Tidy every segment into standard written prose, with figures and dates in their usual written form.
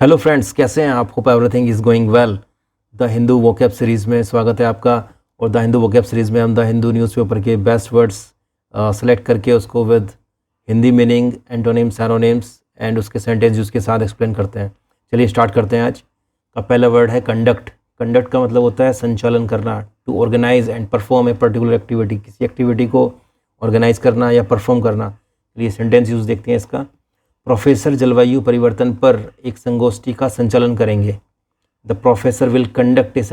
Hello friends, कैसे हैं आप? Hope everything is going well. The Hindu vocab series में स्वागत है आपका। और द हिंदू वोकैब सीरीज़ में हम द हिंदू न्यूज़पेपर के बेस्ट वर्ड्स सेलेक्ट करके उसको with Hindi meaning, antonyms, synonyms and उसके सेंटेंस उसके साथ एक्सप्लेन करते हैं। चलिए स्टार्ट करते हैं। आज का पहला वर्ड है कंडक्ट। कंडक्ट का मतलब होता है संचालन करना, to organise and perform a particular activity. किसी एक्टिविटी को ऑर्गेनाइज करना या परफॉर्म करना। चलिए सेंटेंस यूज़ देखते हैं इसका। प्रोफेसर जलवायु परिवर्तन पर एक संगोष्ठी का संचालन करेंगे। The professor will conduct a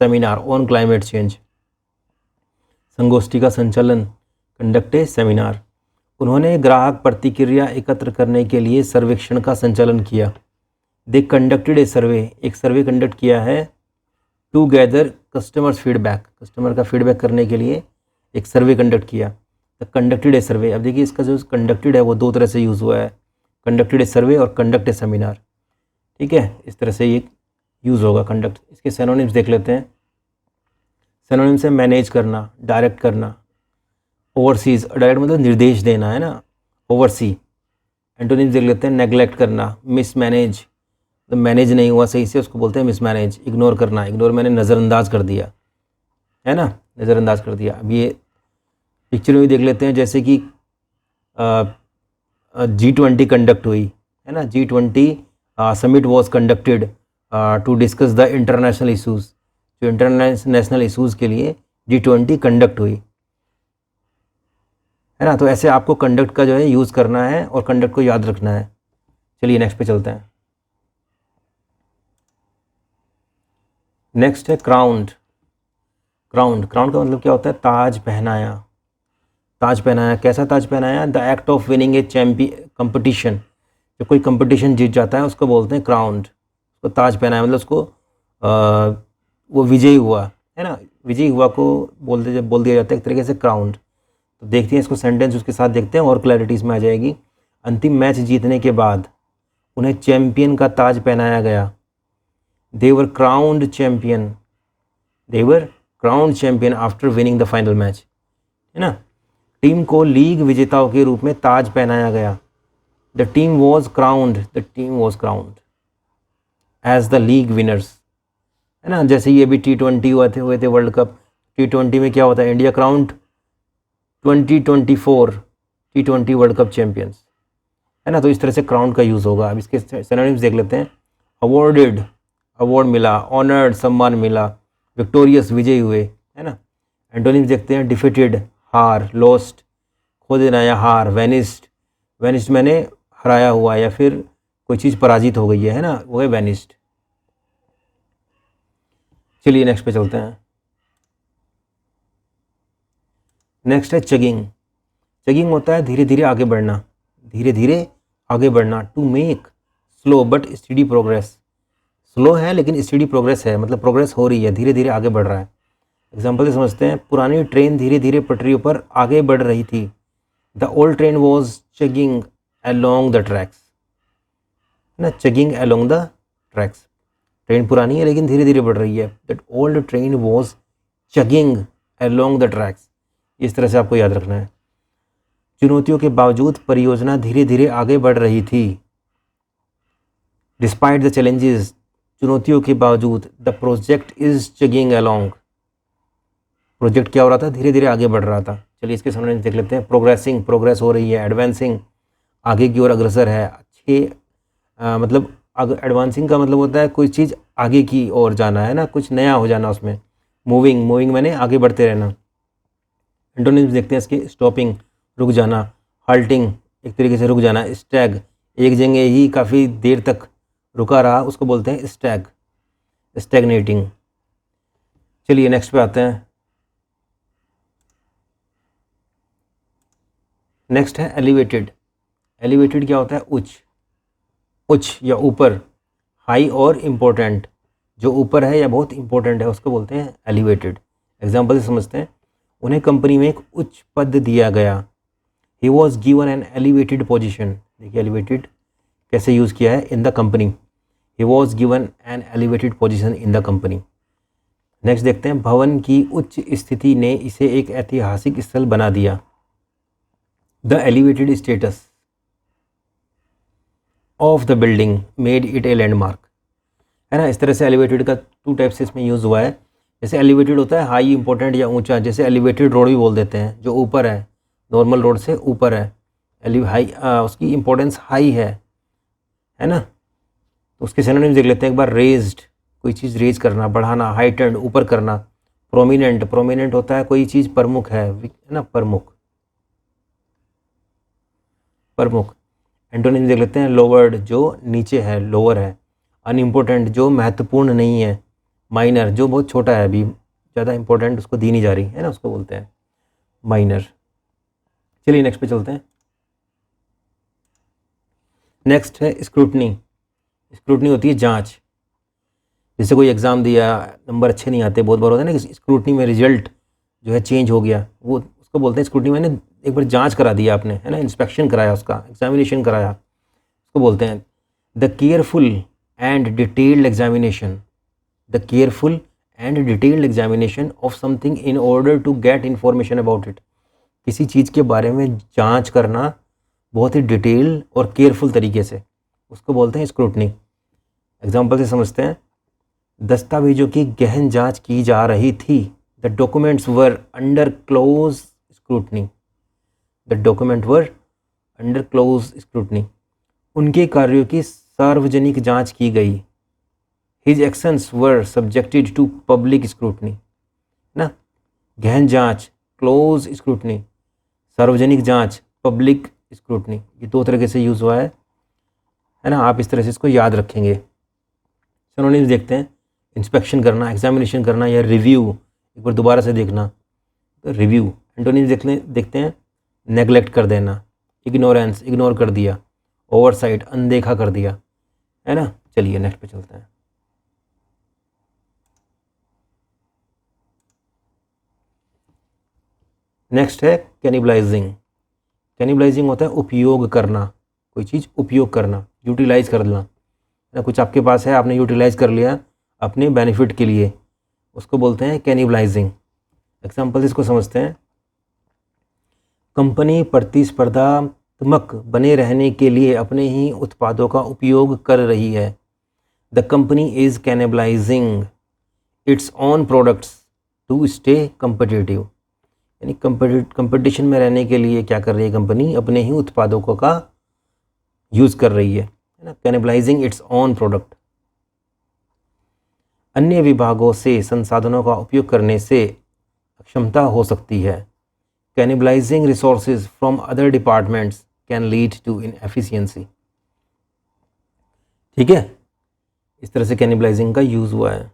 seminar on climate change. संगोष्ठी का संचालन, कंडक्ट ए सेमिनार। उन्होंने ग्राहक प्रतिक्रिया एकत्र करने के लिए सर्वेक्षण का संचालन किया। दे कंडक्टेड ए सर्वे, एक सर्वे कंडक्ट किया है। To gather customers feedback, customer का फीडबैक करने के लिए एक सर्वे कंडक्ट किया। द कंडक्टेड ए सर्वे, अब देखिए इसका जो कंडक्टेड है वो दो तरह से यूज़ हुआ है, कंडक्टेड ए सर्वे और कंडक्ट ए सेमिनार। ठीक है, इस तरह से ये यूज़ होगा कंडक्ट। इसके सिनोनिम्स देख लेते हैं। सिनोनिम्स है मैनेज करना, डायरेक्ट करना, ओवरसीज, डायरेक्ट मतलब निर्देश देना है ना, ओवरसी। एंटोनिम्स देख लेते हैं। नेग्लेक्ट करना, मिसमैनेज, तो मैनेज नहीं हुआ सही से उसको बोलते हैं मिसमैनेज। इग्नोर करना, इग्नोर मैंने नज़रअंदाज कर दिया है ना, नज़रअंदाज कर दिया। अब ये पिक्चर में भी देख लेते हैं, जैसे कि G20 कंडक्ट हुई है ना, G20 summit was conducted to discuss the international issues. जो इंटरनेशनल इशूज़ के लिए G20 कंडक्ट हुई है ना। तो ऐसे आपको कंडक्ट का जो है यूज़ करना है और कंडक्ट को याद रखना है। चलिए नेक्स्ट पे चलते हैं। नेक्स्ट है क्राउंड। क्राउंड का मतलब क्या होता है? ताज पहनाया। ताज पहनाया, कैसा ताज पहनाया? The act of winning a champion competition. जो कोई कंपटीशन जीत जाता है उसको बोलते हैं क्राउंड। उसको ताज पहनाया मतलब उसको वो विजयी हुआ है ना, विजयी हुआ को बोल दिया जाता है एक तरीके से क्राउंड। तो देखते हैं इसको सेंटेंस उसके साथ देखते हैं और क्लैरिटी इसमें आ जाएगी। अंतिम मैच जीतने के बाद उन्हें चैम्पियन का ताज पहनाया गया। They were crowned champion, they were crowned champion after winning the final match, है ना। टीम को लीग विजेताओं के रूप में ताज पहनाया गया। The team was crowned as the league winners, है ना। जैसे ये भी T20 हुए थे वर्ल्ड कप। T20 में क्या होता है? India crowned 2024 T20 world cup champions, है ना। तो इस तरह से क्राउंड का यूज़ होगा। अब इसके सिनोनिम्स देख लेते हैं। अवॉर्डेड, अवार्ड मिला। ऑनर्ड, सम्मान मिला। विक्टोरियस, विजयी हुए, है ना। एंटोनिम्स देखते हैं। डिफीटेड, हार, लॉस्ट, खो देना या हार। वैनिस्ड, वैनिस्ड मैंने हराया हुआ या फिर कोई चीज़ पराजित हो गई है ना, वो है वैनिस्ड। चलिए नेक्स्ट पे चलते हैं। नेक्स्ट है चगिंग। चगिंग होता है धीरे धीरे आगे बढ़ना, धीरे धीरे आगे बढ़ना। To make slow but steady progress, slow है लेकिन स्टडी प्रोग्रेस है, मतलब प्रोग्रेस हो रही है, धीरे धीरे आगे बढ़ रहा है। एग्जाम्पल से समझते हैं। पुरानी ट्रेन धीरे धीरे पटरियों पर आगे बढ़ रही थी। The old train was chugging along the tracks, है ना, chugging along the tracks. Train पुरानी है लेकिन धीरे धीरे बढ़ रही है। That old train was chugging along the tracks. इस तरह से आपको याद रखना है। चुनौतियों के बावजूद परियोजना धीरे धीरे आगे बढ़ रही थी। डिस्पाइट द चैलेंजेस, चुनौतियों के बावजूद the project is chugging along. Project क्या हो रहा था? धीरे धीरे आगे बढ़ रहा था। चलिए इसके सामने देख लेते हैं। प्रोग्रेसिंग, प्रोग्रेस हो रही है। एडवांसिंग, आगे की ओर अग्रसर है। अच्छे मतलब एडवांसिंग का मतलब होता है कोई चीज़ आगे की ओर जाना, है ना, कुछ नया हो जाना उसमें। मूविंग, मूविंग मैंने आगे बढ़ते रहना। एंटोनिम्स देखते हैं इसके। स्टॉपिंग, रुक जाना। हाल्टिंग, एक तरीके से रुक जाना। स्टैग, एक जगह ही काफ़ी देर तक रुका रहा, उसको बोलते हैं स्टैग, स्टैग्नेटिंग। चलिए नेक्स्ट पे आते हैं। नेक्स्ट है एलिवेटेड। एलिवेटेड क्या होता है? उच्च, उच्च या ऊपर। हाई और इम्पोर्टेंट, जो ऊपर है या बहुत इंपॉर्टेंट है उसको बोलते हैं एलिवेटेड। एग्जाम्पल से समझते हैं। उन्हें कंपनी में एक उच्च पद दिया गया। He was given an elevated position. देखिए एलिवेटेड कैसे यूज़ किया है? In the company. He was given an elevated position in the company. Next देखते हैं। भवन की उच्च स्थिति ने इसे एक ऐतिहासिक स्थल बना दिया। The elevated status, of the building made it a landmark, है ना। इस तरह से एलिवेटेड का 2 टाइप से इसमें यूज़ हुआ है। जैसे एलिवेटेड होता है हाई इंपॉर्टेंट या ऊंचा, जैसे एलिवेटेड रोड भी बोल देते हैं, जो ऊपर है, नॉर्मल रोड से ऊपर है, हाई, उसकी इंपॉर्टेंस हाई है ना। तो उसके सिनोनिम्स देख लेते हैं एक बार। रेज्ड, कोई चीज़ रेज करना, बढ़ाना। हाइटेंड, ऊपर करना। प्रोमिनेंट, प्रोमिनेंट होता है कोई चीज़ प्रमुख है ना, प्रमुख, प्रमुख। एंटोनिम देख लेते हैं। लोवर्ड, जो नीचे है, लोअर है। अनइम्पोर्टेंट, जो महत्वपूर्ण नहीं है। माइनर, जो बहुत छोटा है, अभी ज़्यादा इंपॉर्टेंट उसको दी नहीं जा रही है ना, उसको बोलते हैं माइनर। चलिए नेक्स्ट पे चलते हैं। नेक्स्ट है स्क्रूटनी। स्क्रूटनी होती है जांच। जैसे कोई एग्ज़ाम दिया, नंबर अच्छे नहीं आते, बहुत बार होता है ना कि स्क्रूटनी में रिजल्ट जो है चेंज हो गया, वो उसको बोलते हैं स्क्रूटनी। मैंने एक बार जांच करा दिया आपने, है ना, इंस्पेक्शन कराया, उसका एग्जामिनेशन कराया, उसको बोलते हैं the careful and detailed examination. The careful and detailed examination of something in order to get information about it. किसी चीज़ के बारे में जांच करना बहुत ही डिटेल और केयरफुल तरीके से, उसको बोलते हैं स्क्रूटनी। एग्जाम्पल से समझते हैं। दस्तावेजों की गहन जांच की जा रही थी। The documents were under close scrutiny. The document were under close scrutiny. उनके कार्यों की सार्वजनिक जांच की गई। His actions were subjected to public scrutiny, ना। गहन जांच, क्लोज स्क्रूटनी, सार्वजनिक जांच, पब्लिक स्क्रूटनी, ये 2 तरीके से यूज़ हुआ है ना। आप इस तरह से इसको याद रखेंगे। सिनोनिम्स देखते हैं। इंस्पेक्शन करना, एग्जामिनेशन करना, या रिव्यू, एक बार दोबारा से देखना, तो रिव्यू। एंटोनिम्स देखते हैं। नेगलेक्ट कर देना, इग्नोरेंस, इग्नोर कर दिया, ओवरसाइट, अनदेखा कर दिया, है ना। चलिए नेक्स्ट पे चलते हैं। नेक्स्ट है कैनिबलाइजिंग। कैनिबलाइजिंग होता है उपयोग करना, कोई चीज़ उपयोग करना, यूटिलाइज कर लेना, ना। कुछ आपके पास है, आपने यूटिलाइज कर लिया अपने बेनिफिट के लिए, उसको बोलते हैं कैनिबलाइजिंग। एग्जाम्पल इसको समझते हैं। कंपनी प्रतिस्पर्धात्मक बने रहने के लिए अपने ही उत्पादों का उपयोग कर रही है। The company is cannibalising its own products to stay competitive. यानी कंपटीशन में रहने के लिए क्या कर रही है कंपनी, अपने ही उत्पादों का यूज़ कर रही है ना। कैनिबलाइजिंग इट्स ऑन प्रोडक्ट। अन्य विभागों से संसाधनों का उपयोग करने से अक्षमता हो सकती है। Cannibalising resources from other departments can lead to inefficiency. ठीक है, इस तरह से कैनिबलाइजिंग का यूज़ हुआ है।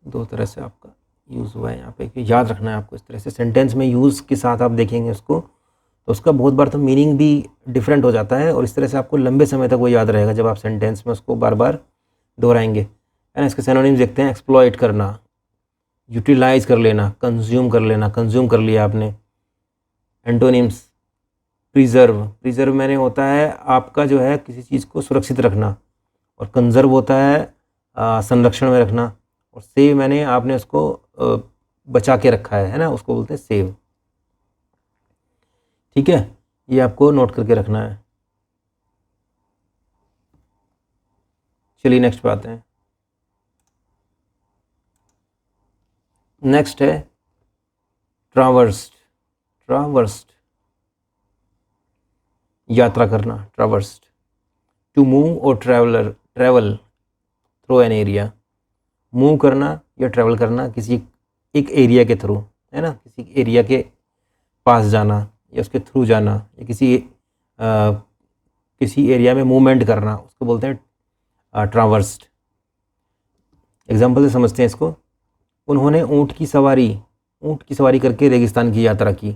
2 तरह से आपका यूज़ हुआ है यहाँ पे, कि याद रखना है आपको। इस तरह से सेंटेंस में यूज़ के साथ आप देखेंगे उसको, तो उसका बहुत बार तो मीनिंग भी डिफरेंट हो जाता है, और इस तरह से आपको लंबे समय तक वो याद रहेगा जब आप सेंटेंस में उसको बार बार दोहराएंगे, है ना। इसके सिनोनिम्स देखते हैं। एक्सप्लॉइट करना, यूटिलाइज कर लेना, कंज्यूम कर लेना, कंज्यूम कर लिया आपने। एंटोनिम्स। प्रिजर्व, प्रिजर्व मैंने होता है आपका जो है किसी चीज़ को सुरक्षित रखना, और कंजर्व होता है संरक्षण में रखना, और सेव मैंने आपने उसको बचा के रखा है ना, उसको बोलते हैं सेव। ठीक है, ये आपको नोट करके रखना है। चलिए नेक्स्ट पे आते हैं। नेक्स्ट है ट्रावर्स्ड। ट्रावर्स्ड, यात्रा करना, ट्रावर्स्ड। टू मूव और travel through an area. Move करना या ट्रैवल करना किसी एक एरिया के थ्रू, है ना, किसी एरिया के पास जाना या उसके थ्रू जाना, या किसी एरिया में मूवमेंट करना, उसको बोलते हैं ट्रावर्स्ड। एग्जाम्पल से समझते हैं इसको। उन्होंने ऊँट की सवारी करके रेगिस्तान की यात्रा की।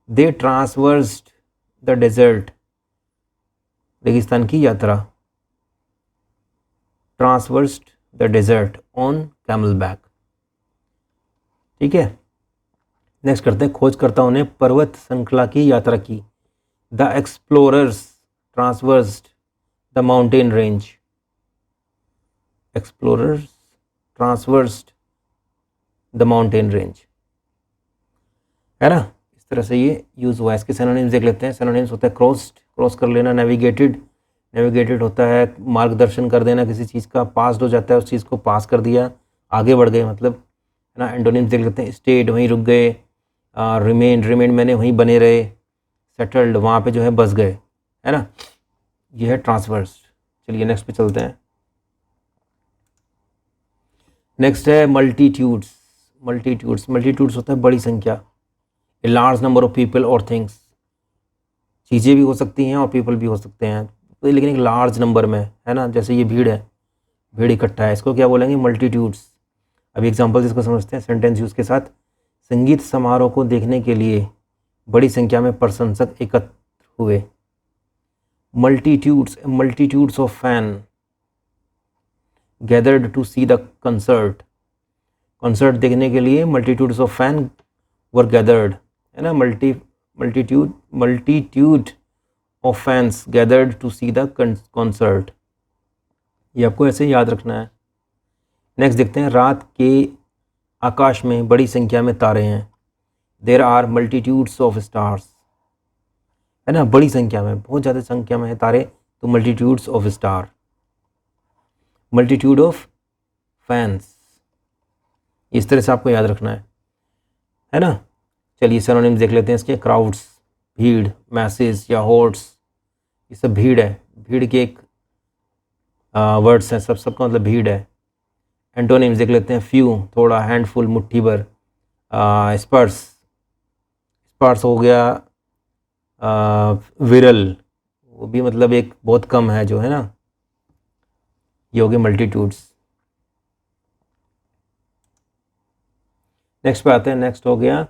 दे ट्रांसवर्स्ड द डेजर्ट, रेगिस्तान की यात्रा। Traversed the desert on camel back. ठीक है, नेक्स्ट करते हैं। खोजकर्ताओं ने पर्वत श्रृंखला की यात्रा की। The explorers traversed the mountain range. Explorers traversed the mountain range, है ना। इस तरह से ये यूज़ हुआ है। इसके सिनोनिम्स देख लेते हैं। सिनोनिम्स होता है क्रॉस्ड, क्रॉस कर लेना। नेविगेटेड, नेविगेटेड होता है मार्गदर्शन कर देना किसी चीज़ का। पास्ड हो जाता है, उस चीज़ को पास कर दिया, आगे बढ़ गए मतलब, है ना। एंटोनिम्स देख लेते हैं। स्टेड, वहीं रुक गए। रिमेन, रिमेन मैंने वहीं बने रहे। सेटल्ड, वहाँ पे जो है बस गए, है ना। ये है ट्रांसवर्स। चलिए नेक्स्ट पे चलते हैं। नेक्स्ट है मल्टीट्यूड्स। मल्टीट्यूड्स, मल्टीट्यूड्स होता है बड़ी संख्या। A large number of people और थिंग्स, चीज़ें भी हो सकती हैं और पीपल भी हो सकते हैं, तो लेकिन एक लार्ज नंबर में, है ना। जैसे ये भीड़ है, भीड़ इकट्ठा है, इसको क्या बोलेंगे? मल्टीट्यूड्स। अभी एग्जांपल इसको समझते हैं सेंटेंस यूज़ के साथ। संगीत समारोह को देखने के लिए बड़ी संख्या में प्रशंसक एकत्र हुए। Multitudes, multitudes of fan gathered to see the concert. Concert देखने के लिए multitudes of fan were gathered, है ना। Multitude of fans gathered to see the concert. ये आपको ऐसे याद रखना है। नेक्स्ट देखते हैं। रात के आकाश में बड़ी संख्या में तारे हैं। There are multitudes of stars, है ना। बड़ी संख्या में, बहुत ज़्यादा संख्या में है तारे, तो multitudes of star. Multitude of fans, इस तरह से आपको याद रखना है ना। चलिए सिनोनिम्स देख लेते हैं इसके। क्राउड्स, भीड़, मैसेज या होर्ड्स, ये सब भीड़ है। भीड़ के एक वर्ड्स हैं, सबका मतलब भीड़ है। एंटोनिम्स देख लेते हैं। फ्यू, थोड़ा, हैंडफुल, मुट्ठी भर। स्पर्स, स्पर्स हो गया विरल, वो भी मतलब एक बहुत कम है जो, है ना। ये हो गए मल्टीट्यूड्स। नेक्स्ट पे आते हैं। नेक्स्ट हो गया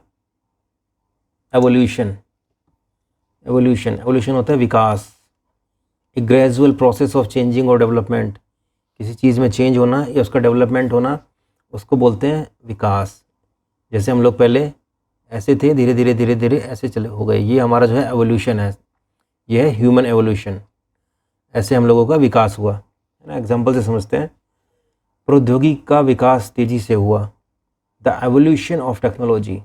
एवोल्यूशन। एवोल्यूशन, एवोल्यूशन होता है विकास, एक ग्रेजुअल प्रोसेस ऑफ चेंजिंग और डेवलपमेंट। किसी चीज़ में चेंज होना या उसका डेवलपमेंट होना, उसको बोलते हैं विकास। जैसे हम लोग पहले ऐसे थे, धीरे धीरे धीरे धीरे ऐसे चले हो गए, ये हमारा जो है एवोल्यूशन है। ये है ह्यूमन एवोल्यूशन, ऐसे हम लोगों का विकास हुआ, है ना। एग्जाम्पल से समझते हैं। प्रौद्योगिकी का विकास तेज़ी से हुआ। The evolution of technology,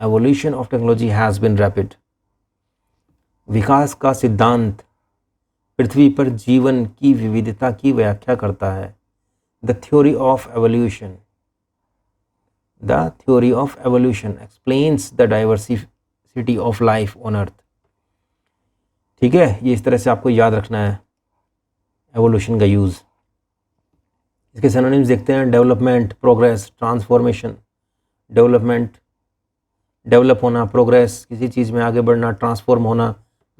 evolution of technology has been rapid. विकास का सिद्धांत पृथ्वी पर जीवन की विविधता की व्याख्या करता है। The theory of evolution, the theory of evolution explains the diversity of life on earth. ठीक है, ये इस तरह से आपको याद रखना है एवोल्यूशन का यूज़। इसके सिनोनिम्स देखते हैं। Development, progress, transformation. Development, develop होना, प्रोग्रेस, किसी चीज़ में आगे बढ़ना, ट्रांसफॉर्म होना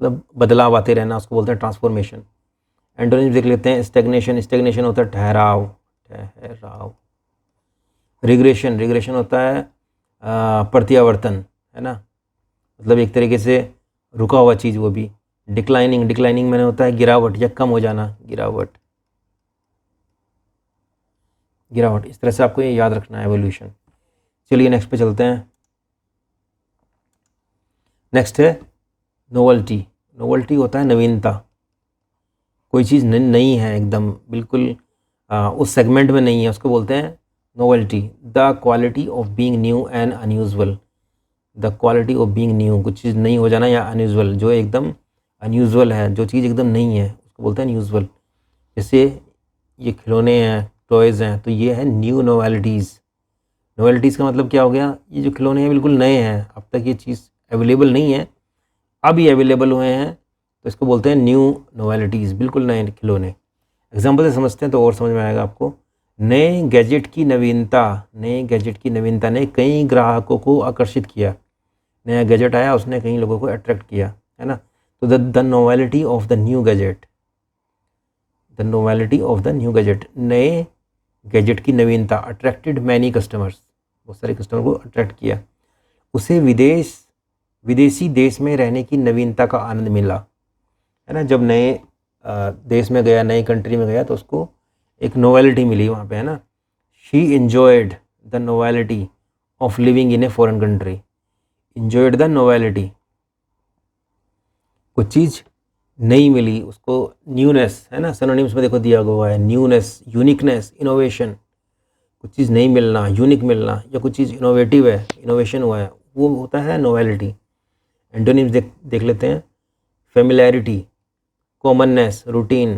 मतलब बदलाव आते रहना, उसको बोलते हैं ट्रांसफॉर्मेशन। एंटोनिम्स देख लेते हैं। स्टैग्नेशन, स्टैग्नेशन होता है ठहराव, ठहराव। रिग्रेशन, रिग्रेशन होता है प्रत्यावर्तन, है ना, मतलब एक तरीके से रुका हुआ चीज़ वो भी। डिक्लाइनिंग, डिक्लाइनिंग मैंने होता है गिरावट या कम हो जाना, गिरावट, गिरावट। इस तरह से आपको ये याद रखना है एवोल्यूशन। चलिए नेक्स्ट पे चलते हैं। नेक्स्ट है नोवेल्टी। नोवेल्टी होता है नवीनता, कोई चीज़ नई है एकदम, बिल्कुल उस सेगमेंट में नहीं है, उसको बोलते हैं novelty. The quality of being new and unusual. The quality of being new, कुछ चीज़ नई हो जाना, या अनयूजुअल, जो एकदम अनयूजुअल है, जो चीज़ एकदम नई है, उसको बोलते हैं अनयूजुअल। जैसे ये खिलौने हैं, टॉयज़ हैं, तो ये है न्यू नोवेल्टीज़। नोवेल्टीज़ का मतलब क्या हो गया? ये जो खिलौने हैं बिल्कुल नए हैं, अब तक ये चीज़ अवेलेबल नहीं है, अब ये अवेलेबल हुए हैं, तो इसको बोलते हैं न्यू नोवेल्टीज़, बिल्कुल नए खिलौने। एग्जाम्पल से समझते हैं तो और समझ में आएगा आपको। नए गैजेट की नवीनता, नए गैजेट की नवीनता ने कई ग्राहकों को आकर्षित किया। नया गैजेट आया, उसने कई लोगों को अट्रैक्ट किया, है ना। तो the novelty of the new gadget, the novelty of the new gadget, नए गैजेट की नवीनता अट्रैक्टेड मैनी कस्टमर्स, बहुत सारे कस्टमर को अट्रैक्ट किया। उसे विदेशी देश में रहने की नवीनता का आनंद मिला, है ना। जब नए देश में गया, नई कंट्री में गया, तो उसको एक नोवेलिटी मिली वहाँ पे, है ना। She enjoyed the novelty of living in a foreign country. Enjoyed the novelty, कुछ चीज़ नई मिली उसको, न्यूनेस, है ना। सिनोनिम्स में देखो दिया हुआ है, न्यूनेस, यूनिकनेस, इनोवेशन। कुछ चीज़ नई मिलना, यूनिक मिलना, या कुछ चीज़ इनोवेटिव है, इनोवेशन हुआ है, वो होता है नोवेलिटी। एंटोनिम्स देख लेते हैं। Familiarity, commonness, routine.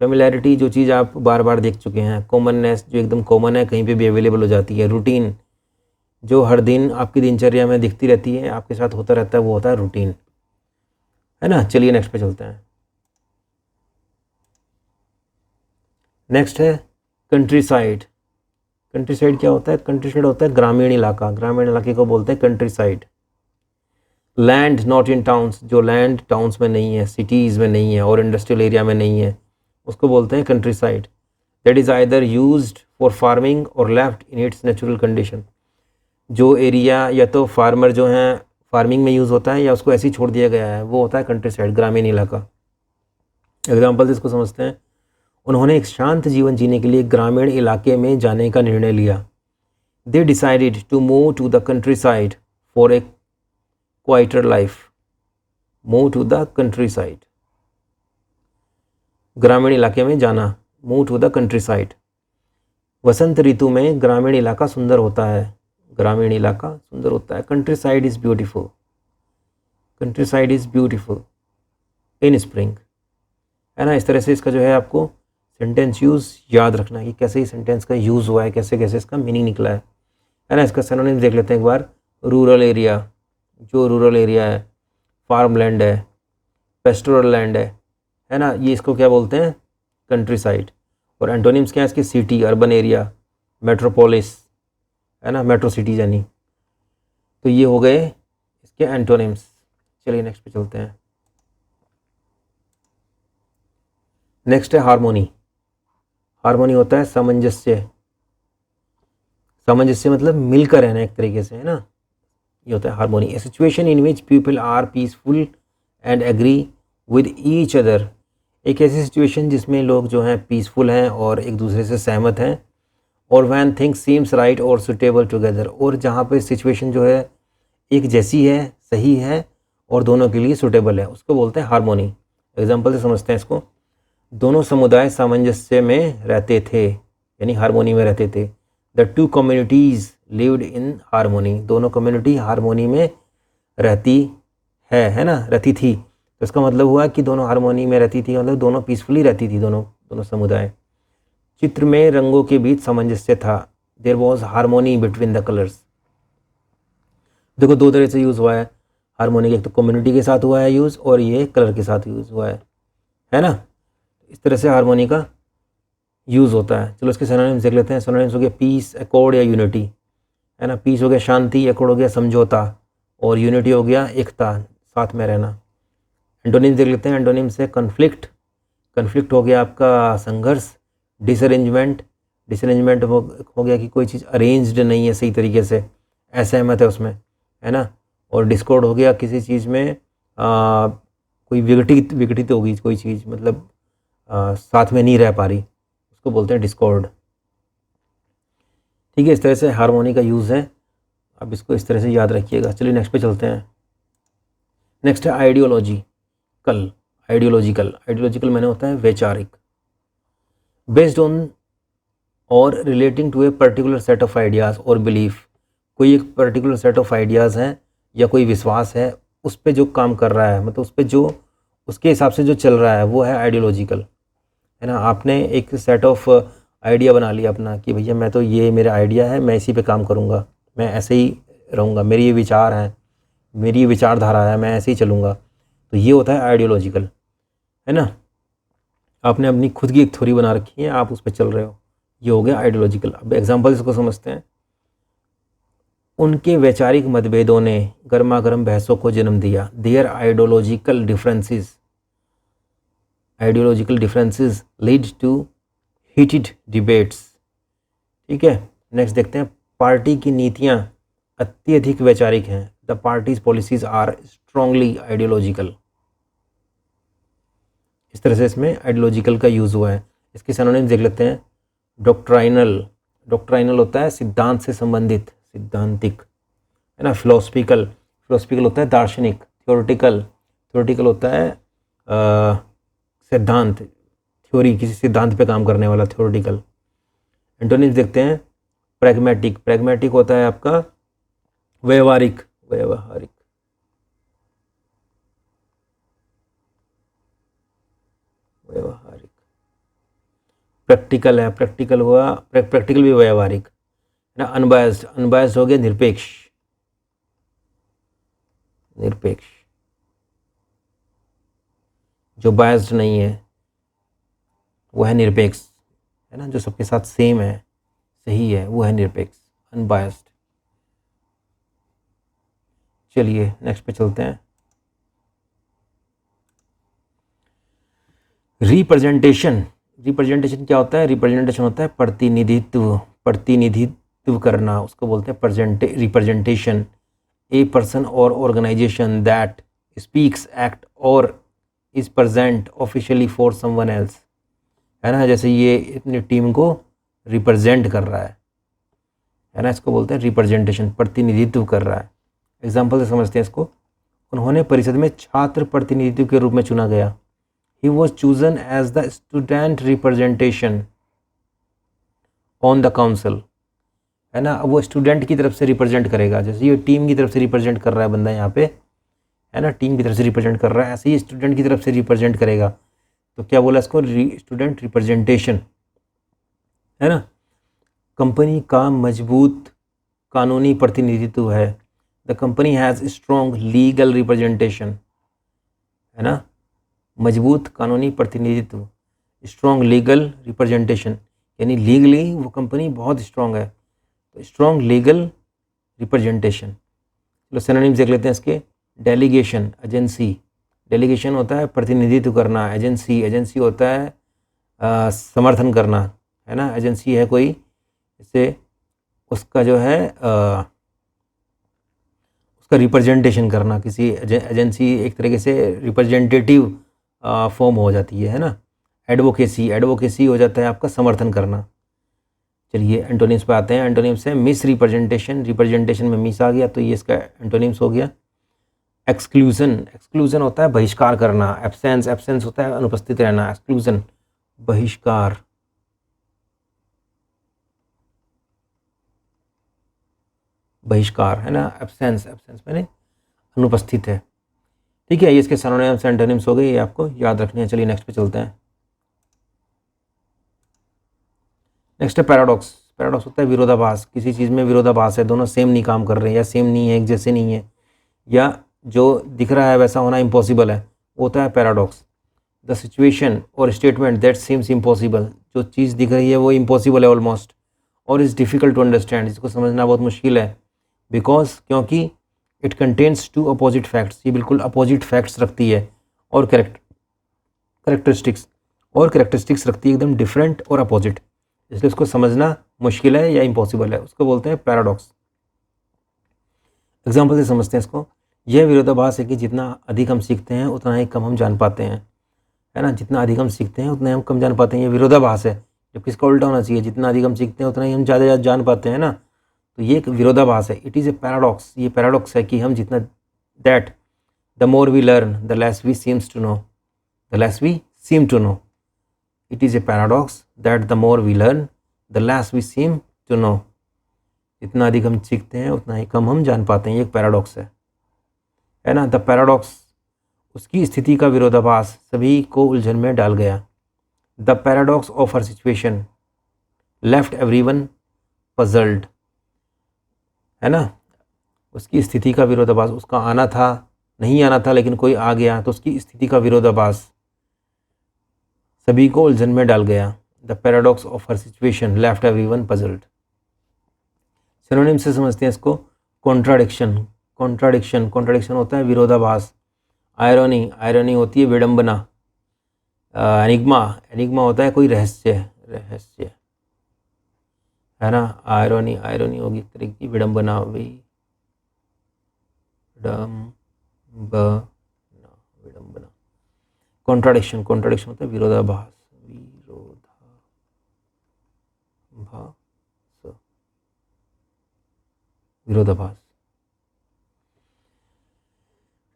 फेमिलैरिटी जो चीज़ आप बार बार देख चुके हैं, कॉमननेस जो एकदम कॉमन है, कहीं पे भी अवेलेबल हो जाती है, रूटीन जो हर दिन आपकी दिनचर्या में दिखती रहती है, आपके साथ होता रहता है, वो होता है रूटीन, है ना। चलिए नेक्स्ट पे चलते हैं। नेक्स्ट है कंट्री साइड। कंट्री साइड क्या होता है? कंट्री साइड होता है ग्रामीण इलाका, ग्रामीण इलाके को बोलते हैं country side. Land not in towns, जो लैंड टाउन्स में नहीं है, सिटीज़ में नहीं है और इंडस्ट्रियल एरिया में नहीं है, उसको बोलते हैं countryside. That is either used for farming और left in its natural condition. जो एरिया या तो फार्मर जो हैं फार्मिंग में यूज़ होता है या उसको ऐसे ही छोड़ दिया गया है, वो होता है कंट्री साइड, ग्रामीण इलाका। एग्जाम्पल इसको समझते हैं। उन्होंने एक शांत जीवन जीने के लिए ग्रामीण इलाके में जाने का निर्णय लिया। They decided to move to the countryside for a quieter life. Move to the countryside, ग्रामीण इलाके में जाना, move to the countryside. वसंत ऋतु में ग्रामीण इलाका सुंदर होता है, ग्रामीण इलाका सुंदर होता है। Country side is beautiful, country side is beautiful in spring, है ना। इस तरह से इसका जो है आपको सेंटेंस यूज़ याद रखना है कि कैसे ही सेंटेंस का यूज़ हुआ है, कैसे कैसे इसका मीनिंग निकला है ना। इसका सिनोनिम देख लेते हैं एक बार। रूरल एरिया, जो रूरल एरिया है, फार्म लैंड है, पेस्टोरल लैंड है ना, ये इसको क्या बोलते हैं? Country side. और एंटोनिम्स क्या है इसके? सिटी, अर्बन एरिया, मेट्रोपोलिस, है ना, मेट्रो सिटीज यानी। तो ये हो गए इसके एंटोनिम्स। चलिए नेक्स्ट पे चलते हैं। नेक्स्ट है हार्मोनी। हार्मोनी होता है सामंजस्य, सामंजस्य मतलब मिलकर रहना एक तरीके से, है ना, ये होता है harmony. A situation in which people are peaceful and agree with each other. एक ऐसी सिचुएशन जिसमें लोग जो हैं पीसफुल हैं और एक दूसरे से सहमत हैं। और वैन थिंग्स सीम्स राइट और सुटेबल टुगेदर, और जहाँ पे सिचुएशन जो है एक जैसी है, सही है और दोनों के लिए सुटेबल है, उसको बोलते हैं हार्मोनी। एग्जाम्पल से समझते हैं इसको। दोनों समुदाय सामंजस्य में रहते थे, यानी हार्मोनी में रहते थे। The two communities lived in harmony, दोनों कम्युनिटी हार्मोनी में रहती है ना, रहती थी। तो इसका मतलब हुआ कि दोनों हार्मोनी में रहती थी, मतलब दोनों पीसफुली रहती थी, दोनों समुदाय। चित्र में रंगों के बीच सामंजस्य था। There was harmony between the colours. देखो दो तरह से यूज़ हुआ है हार्मोनी, एक तो कम्युनिटी के साथ हुआ है यूज़ और ये कलर के साथ यूज़ हुआ है ना। इस तरह से हार्मोनी का यूज़ होता है। चलो इसके सिनोनिम्स देख लेते हैं। सिनोनिम्स हो गया पीस, एकॉर्ड या यूनिटी, है ना। पीस हो गया शांति, एकॉर्ड हो गया समझौता और यूनिटी हो गया एकता, साथ में रहना। एंटोनिम्स देख लेते हैं। एंटोनिम्स से कन्फ्लिक्ट, कन्फ्लिक्ट हो गया आपका संघर्ष। डिसअरेंजमेंट, डिसअरेंजमेंट हो गया कि कोई चीज़ अरेंज्ड नहीं है सही तरीके से, असहमत है उसमें, है ना। और डिस्कॉर्ड हो गया किसी चीज़ में कोई विघटित होगी कोई चीज़, मतलब साथ में नहीं रह पा रही, उसको बोलते हैं डिस्कॉर्ड। ठीक है, इस तरह से हार्मोनी का यूज़ है। अब इसको इस तरह से याद रखिएगा। चलिए नेक्स्ट पे चलते हैं। नेक्स्ट है आइडियोलॉजिकल। आइडियोलॉजिकल मैंने होता है वैचारिक। बेस्ड ऑन और relating to a particular set of ideas और बिलीफ, कोई एक पर्टिकुलर सेट ऑफ आइडियाज़ हैं या कोई विश्वास है, उस पे जो काम कर रहा है, मतलब उस पे जो उसके हिसाब से जो चल रहा है, वो है आइडियोलॉजिकल, है ना। आपने एक सेट ऑफ आइडिया बना लिया अपना कि भैया मैं तो ये मेरा आइडिया है, मैं इसी पे काम करूँगा, मैं ऐसे ही रहूँगा, मेरी ये विचार हैं, मेरी ये विचारधारा है, मैं ऐसे ही चलूँगा, तो ये होता है आइडियोलॉजिकल, है ना। आपने अपनी खुद की एक थ्योरी बना रखी है, आप उस पर चल रहे हो, ये हो गया आइडियोलॉजिकल। अब एग्जाम्पल इसको समझते हैं। उनके वैचारिक मतभेदों ने गर्मा गर्म बहसों को जन्म दिया। Their ideological differences lead to heated debates. ठीक है, नेक्स्ट देखते हैं। पार्टी की नीतियां अत्यधिक वैचारिक हैं। The parties policies are strongly ideological. इस तरह से इसमें आइडियोलॉजिकल का यूज़ हुआ है। इसके सिनोनिम्स देख लेते हैं। डॉक्ट्राइनल, डॉक्ट्राइनल होता है सिद्धांत से संबंधित, सिद्धांतिक, है ना। फिलोसफिकल, फिलोसफिकल होता है दार्शनिक। थ्योरेटिकल, थ्योरेटिकल होता है सिद्धांत, थ्योरी, किसी सिद्धांत पे काम करने वाला, थ्योरेटिकल। एंटोनिम्स देखते हैं। प्रैग्मेटिक, प्रैग्मेटिक होता है आपका व्यवहारिक, व्यवहारिक। प्रैक्टिकल है, प्रैक्टिकल हुआ, प्रैक्टिकल भी व्यावहारिक है ना। अनबायस्ड, अनबायस्ड हो गया निरपेक्ष, निरपेक्ष जो बायस्ड नहीं है वो है निरपेक्ष, है ना, जो सबके साथ सेम है, सही है, वो है निरपेक्ष, अनबायस्ड। चलिए नेक्स्ट पे चलते हैं। रिप्रेजेंटेशन, रिप्रेजेंटेशन क्या होता है? रिप्रेजेंटेशन होता है प्रतिनिधित्व, प्रतिनिधित्व करना, उसको बोलते हैं रिप्रेजेंटेशन। ए पर्सन और ऑर्गेनाइजेशन दैट स्पीक्स, एक्ट और is present officially for someone else, है ना, जैसे ये अपनी टीम को रिप्रेजेंट कर रहा है ना, इसको बोलते हैं रिप्रेजेंटेशन, प्रतिनिधित्व कर रहा है। एग्जाम्पल से समझते हैं इसको। उन्होंने परिषद में छात्र प्रतिनिधित्व के रूप में चुना गया। He was chosen as the student representation on the council, है ना। अब वो स्टूडेंट की तरफ से रिप्रेजेंट करेगा, जैसे ये टीम की तरफ से रिप्रेजेंट कर रहा है बंदा यहाँ पे, है ना, टीम की तरफ से रिप्रेजेंट कर रहा है, ऐसे ही स्टूडेंट की तरफ से रिप्रेजेंट करेगा। तो क्या बोला इसको? स्टूडेंट रिप्रेजेंटेशन, है ना। कंपनी का मजबूत कानूनी प्रतिनिधित्व है। The company has strong legal representation, है ना, मजबूत कानूनी प्रतिनिधित्व, स्ट्रॉन्ग लीगल रिप्रेजेंटेशन, यानी लीगली वो कंपनी बहुत स्ट्रॉन्ग है, तो स्ट्रॉन्ग लीगल रिप्रेजेंटेशन। चलो सिनोनिम्स देख लेते हैं इसके। डेलीगेशन, एजेंसी, डेलीगेशन होता है प्रतिनिधित्व करना, एजेंसी, एजेंसी होता है समर्थन करना, है ना, एजेंसी है कोई, इससे उसका जो है उसका रिप्रेजेंटेशन करना, किसी एजेंसी एक तरीके से रिप्रेजेंटेटिव फॉर्म हो जाती है ना। एडवोकेसी, एडवोकेसी हो जाता है आपका समर्थन करना। चलिए एंटोनिम्स पे आते हैं। एंटोनिम्स है मिस रिप्रेजेंटेशन, रिप्रेजेंटेशन में मिस आ गया तो ये इसका एंटोनिम्स हो गया। एक्सक्लूजन, एक्सक्लूजन होता है बहिष्कार करना। एब्सेंस, एब्सेंस होता है अनुपस्थित रहना। एक्सक्लूजन बहिष्कार, बहिष्कार, है ना। एब्सेंस, एब्सेंस मैंने अनुपस्थित है। ठीक है, ये इसके सिनोनिम्स एंटोनिम्स हो गए, ये आपको याद रखने हैं। चलिए नेक्स्ट पे चलते हैं। नेक्स्ट है पैराडॉक्स। पैराडॉक्स होता है विरोधाभास, किसी चीज़ में विरोधाभास है, दोनों सेम नहीं काम कर रहे हैं, या सेम नहीं है, एक जैसे नहीं है, या जो दिख रहा है वैसा होना इम्पॉसिबल है, वो होता है पैराडॉक्स। द सिचुएशन और स्टेटमेंट दैट सीम्स इम्पॉसिबल, जो चीज़ दिख रही है वो इम्पॉसिबल है ऑलमोस्ट, और इज़ डिफ़िकल्ट टू अंडरस्टैंड, इसको समझना बहुत मुश्किल है। बिकॉज, क्योंकि it contains two opposite facts, ये बिल्कुल अपोजिट फैक्ट्स रखती है, और करेक्टरिस्टिक्स रखती है एकदम डिफरेंट और अपोजिट, इसलिए उसको समझना मुश्किल है या इम्पॉसिबल है, उसको बोलते हैं पैराडॉक्स। एग्जाम्पल से समझते हैं इसको। यह विरोधाभास है कि जितना अधिक हम सीखते हैं उतना ही कम हम जान पाते हैं, है ना, जितना अधिक हम सीखते हैं उतना ही हम कम जान पाते हैं, ये विरोधाभास है। जबकि इसका उल्टा होना चाहिए, जितना अधिक हम सीखते हैं उतना ही हम ज़्यादा जान पाते हैं ना, तो ये एक विरोधाभास है। इट इज़ ए पैराडॉक्स, ये पैराडॉक्स है कि हम जितना, that the more we learn the less we seems to know, the less we seem to know. It is a paradox that the more we learn the less we seem to know, जितना अधिक हम सीखते हैं उतना ही कम हम जान पाते हैं, ये एक पैराडॉक्स है ना। द पैराडॉक्स, उसकी स्थिति का विरोधाभास सभी को उलझन में डाल गया। The paradox of her situation left everyone puzzled, है ना, उसकी स्थिति का विरोधाभास, उसका आना था, नहीं आना था, लेकिन कोई आ गया तो उसकी स्थिति का विरोधाभास सभी को उलझन में डाल गया। The paradox of her situation left everyone puzzled. Synonym से समझते हैं इसको। कॉन्ट्राडिक्शन, कॉन्ट्राडिक्शन, कॉन्ट्राडिक्शन होता है विरोधाभास। आयरनी, आयरनी होती है विडंबना। एनिग्मा, एनिग्मा होता है कोई रहस्य, रहस्य, है ना। आयरनी, आयरनी होगी एक तरीके की विडंबना, विडंबना। कॉन्ट्राडिक्शन, कॉन्ट्राडिक्शन होता है विरोधाभास, विरोधाभास।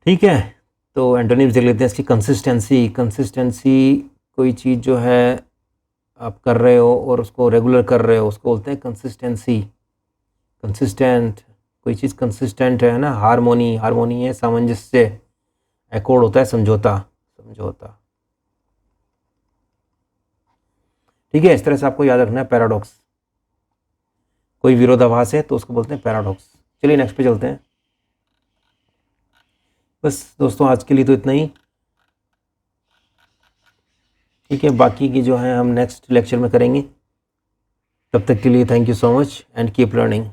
ठीक है, तो एंटोनिम्स देख लेते हैं इसकी। कंसिस्टेंसी, कंसिस्टेंसी कोई चीज़ जो है आप कर रहे हो और उसको रेगुलर कर रहे हो, उसको बोलते हैं कंसिस्टेंसी। कंसिस्टेंट, कोई चीज़ कंसिस्टेंट है ना। हारमोनी, हारमोनी है सामंजस्य। एकॉर्ड होता है समझौता, समझौता। ठीक है, इस तरह से आपको याद रखना है पैराडॉक्स। कोई विरोधाभास है तो उसको बोलते हैं पैराडॉक्स। चलिए नेक्स्ट पे चलते हैं। बस दोस्तों आज के लिए तो इतना ही। ठीक है, बाकी की जो है हम नेक्स्ट लेक्चर में करेंगे। तब तक के लिए thank you so much and keep learning.